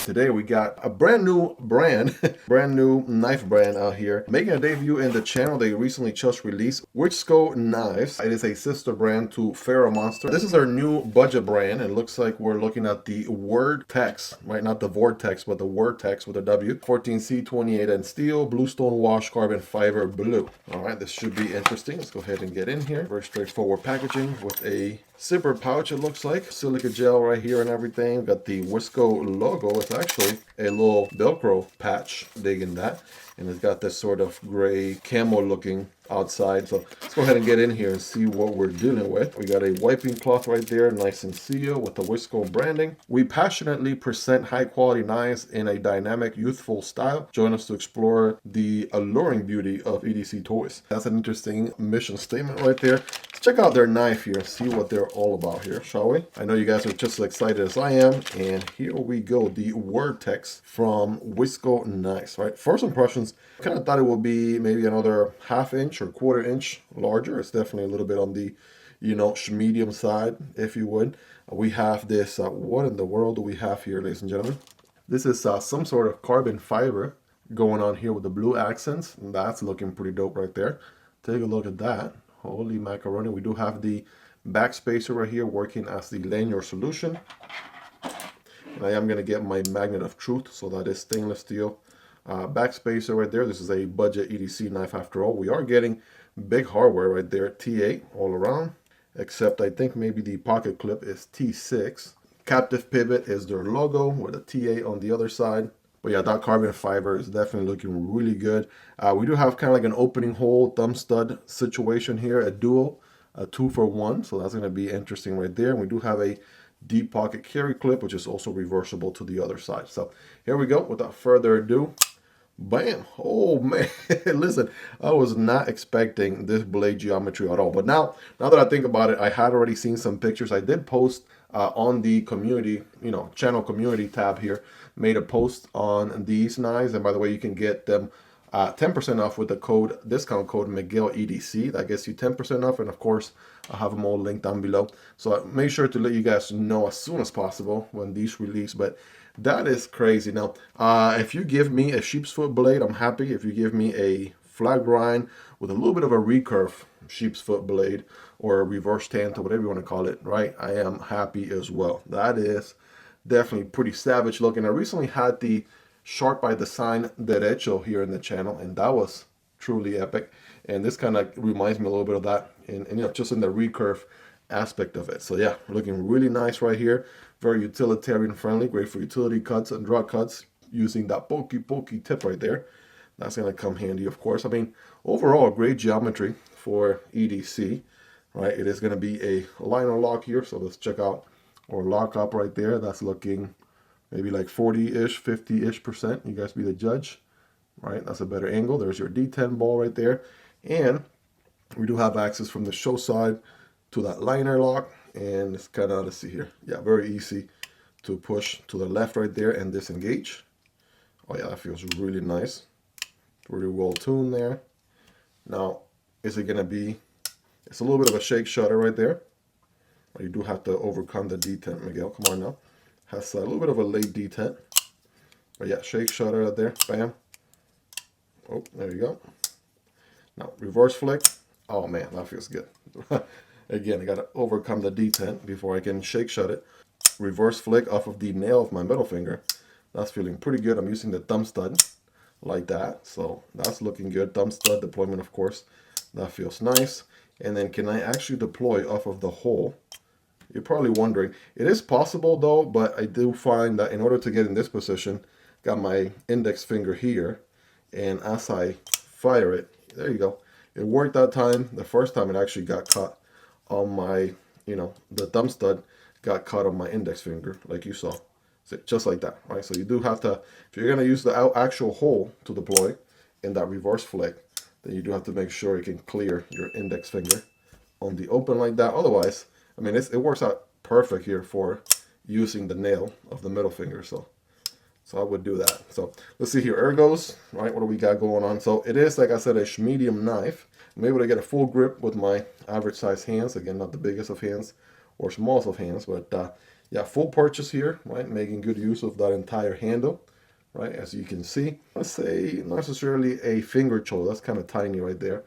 Today we got a brand new brand, brand new knife brand out here, making a debut in the channel. They recently just released Wixco Knives. It is a sister brand to Ferramonster. This is our new budget brand. It looks like we're looking at the Wordex, right? Not the Vortex, but the Wortex with a W. 14C 28N steel, blue Stonewash carbon fiber blue. All right, this should be interesting. Let's go ahead and get in here. Very straightforward packaging with a zipper pouch, it looks like. Silica gel right here and everything. Got the Wixco logo. It's actually a little Velcro patch, digging that. And it's got this sort of gray camo looking outside. So let's go ahead and get in here and see what we're dealing with. We got a wiping cloth right there, nice and sealed with the Wixco branding. We passionately present high quality knives in a dynamic, youthful style. Join us to explore the alluring beauty of EDC toys. That's an interesting mission statement right there. Let's check out their knife here and see what they're all about here, shall we? I know you guys are just as excited as I am. And here we go, the Wortex from Wixco Knives, right? First impressions, I kind of thought it would be maybe another ½ inch or ¼ inch larger. It's definitely a little bit on the, medium side, if you would. We have this, what in the world do we have here, ladies and gentlemen? This is some sort of carbon fiber going on here with the blue accents. And that's looking pretty dope right there. Take a look at that. Holy macaroni. We do have the back spacer right here working as the lanyard solution. And I am going to get my magnet of truth, so that is stainless steel back spacer right there. This is a budget EDC knife after all. We are getting big hardware right there, T8 all around, except I think maybe the pocket clip is T6. Captive pivot is their logo with a T8 on the other side. But yeah, that carbon fiber is definitely looking really good. We do have kind of like an opening hole thumb stud situation here, a dual, a 2-for-1. So that's going to be interesting right there. And we do have a deep pocket carry clip, which is also reversible to the other side. So here we go. Without further ado, bam. Oh man, listen, I was not expecting this blade geometry at all. But now that I think about it, I had already seen some pictures. I did post on the community, channel community tab here, made a post on these knives. And by the way, you can get them 10% off with the discount code Miguel EDC. That gets you 10% off. And of course, I'll have them all linked down below. So make sure to let you guys know as soon as possible when these release. But that is crazy. Now, if you give me a sheep's foot blade, I'm happy. If you give me a flat grind with a little bit of a recurve sheep's foot blade or a reverse tant or whatever you want to call it, right? I am happy as well. That is definitely pretty savage looking. I recently had the Sharp by Design Derecho here in the channel, and that was truly epic. And this kind of reminds me a little bit of that, and just in the recurve aspect of it. So yeah, looking really nice right here. Very utilitarian friendly, great for utility cuts and draw cuts using that pokey tip right there. That's going to come handy, of course. I mean, overall, great geometry for EDC, right? It is going to be a liner lock here, so let's check out our lockup right there. That's looking maybe like 40-ish, 50-ish%. You guys be the judge, right? That's a better angle. There's your D10 ball right there. And we do have access from the show side to that liner lock. And it's kind of, let's see here. Yeah, very easy to push to the left right there and disengage. Oh yeah, that feels really nice. Pretty well tuned there. Now, is it going to be, it's a little bit of a shake shutter right there. You do have to overcome the detent, Miguel. Come on now. Has a little bit of a late detent. But yeah, shake shutter right there. Bam. Oh, there you go. Now, reverse flick. Oh man, that feels good. Again, I got to overcome the detent before I can shake shut it. Reverse flick off of the nail of my middle finger. That's feeling pretty good. I'm using the thumb stud like that. So that's looking good. Thumb stud deployment, of course. That feels nice. And then can I actually deploy off of the hole? You're probably wondering. It is possible though, but I do find that in order to get in this position, got my index finger here. And as I fire it, there you go. It worked that time. The first time it actually got caught on my, the thumb stud got caught on my index finger, like you saw. So just like that, right? So you do have to, if you're going to use the actual hole to deploy in that reverse flick, then you do have to make sure you can clear your index finger on the open like that. Otherwise, I mean, it works out perfect here for using the nail of the middle finger. So I would do that. So let's see here, ergos, right? What do we got going on? So it is, like I said, a medium knife. I'm able to get a full grip with my average size hands. Again, not the biggest of hands or smallest of hands, but Yeah, full purchase here, right? Making good use of that entire handle, right? As you can see, let's say not necessarily a finger choil. That's kind of tiny right there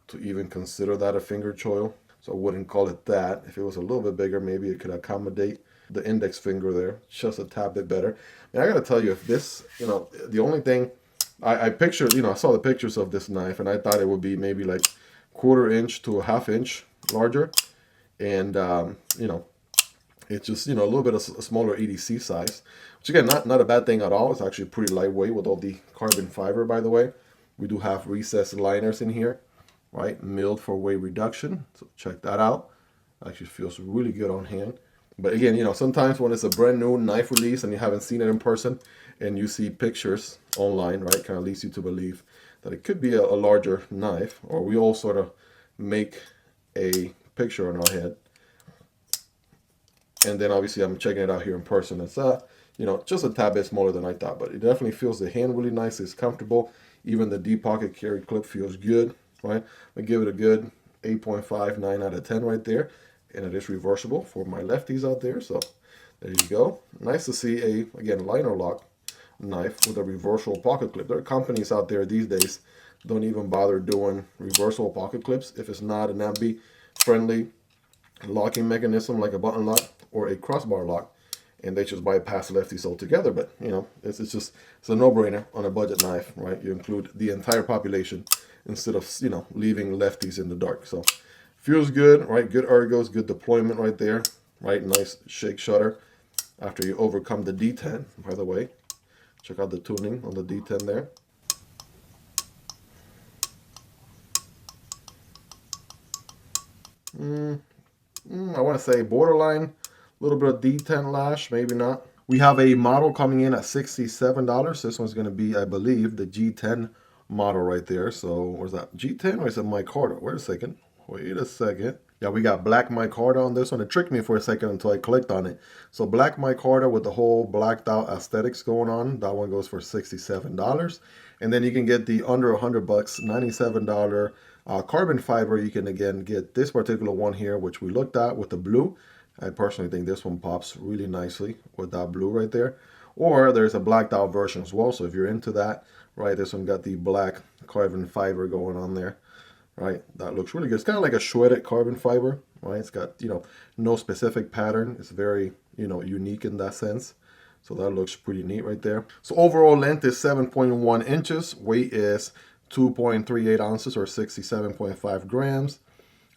to even consider that a finger choil. So I wouldn't call it that. If it was a little bit bigger, maybe it could accommodate the index finger there just a tad bit better. And I gotta tell you, if this, the only thing I pictured, I saw the pictures of this knife and I thought it would be maybe like 1/4 inch to a 1/2 inch larger. And, it's just, a little bit of a smaller EDC size, which again, not a bad thing at all. It's actually pretty lightweight with all the carbon fiber, by the way. We do have recessed liners in here, right? Milled for weight reduction. So check that out. Actually feels really good on hand. But again, sometimes when it's a brand new knife release and you haven't seen it in person and you see pictures online, right, kind of leads you to believe that it could be a larger knife, or we all sort of make a picture in our head. And then obviously I'm checking it out here in person. It's just a tad bit smaller than I thought, but it definitely feels the hand really nice. It's comfortable. Even the deep pocket carry clip feels good, right? I give it a good 8.5, 9 out of 10 right there. And it is reversible for my lefties out there. So there you go. Nice to see again, liner lock knife with a reversible pocket clip. There are companies out there these days don't even bother doing reversible pocket clips if it's not an MB friendly locking mechanism like a button lock or a crossbar lock, and they just bypass lefties altogether. But it's a no-brainer on a budget knife, right? You include the entire population instead of leaving lefties in the dark. So feels good, right? Good ergos, good deployment right there, right? Nice shake shutter after you overcome the D10. By the way, check out the tuning on the D10 there. I want to say borderline, a little bit of D10 lash, maybe not. We have a model coming in at $67. This one's going to be, I believe, the G10 model right there. So where's that? G10 or is it micarta? Wait a second. Yeah, we got black micarta on this one. It tricked me for a second until I clicked on it. So black micarta with the whole blacked out aesthetics going on. That one goes for $67. And then you can get the under $100, $97 carbon fiber. You can again get this particular one here, which we looked at with the blue. I personally think this one pops really nicely with that blue right there. Or there's a blacked out version as well. So if you're into that, right, this one got the black carbon fiber going on there. Right, that looks really good. It's kind of like a shredded carbon fiber, right? It's got, no specific pattern. It's very, unique in that sense. So that looks pretty neat right there. So overall length is 7.1 inches. Weight is 2.38 ounces or 67.5 grams.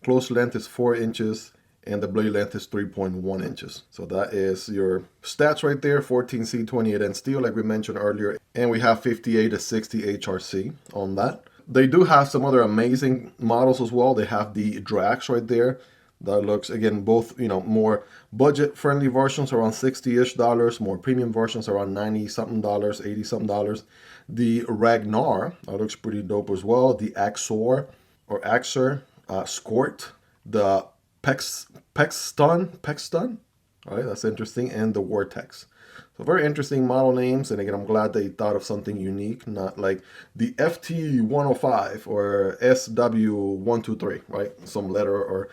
Close length is 4 inches. And the blade length is 3.1 inches. So that is your stats right there. 14C, 28N steel, like we mentioned earlier. And we have 58 to 60 HRC on that. They do have some other amazing models as well. They have the Drax right there. That looks, again, both, more budget-friendly versions around $60-ish. More premium versions around $90-something, $80-something. The Ragnar, that looks pretty dope as well. The Axor or Axer Skort. The Pexton. All right, that's interesting. And the Wortex. So very interesting model names, and again, I'm glad they thought of something unique, not like the FT105 or SW123, right? Some letter or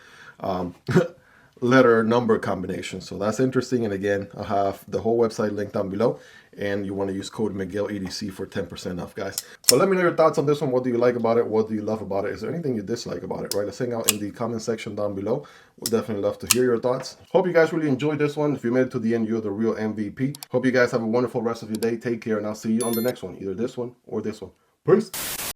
letter number combination. So that's interesting, and again, I'll have the whole website linked down below, and you want to use code Miguel EDC for 10% off, guys. So let me know your thoughts on this one. What do you like about it? What do you love about it? Is there anything you dislike about it, right? Let's hang out in the comment section down below. We'll definitely love to hear your thoughts. Hope you guys really enjoyed this one. If you made it to the end, you're the real MVP. Hope you guys have a wonderful rest of your day. Take care, and I'll see you on the next one, either this one or this one. Peace.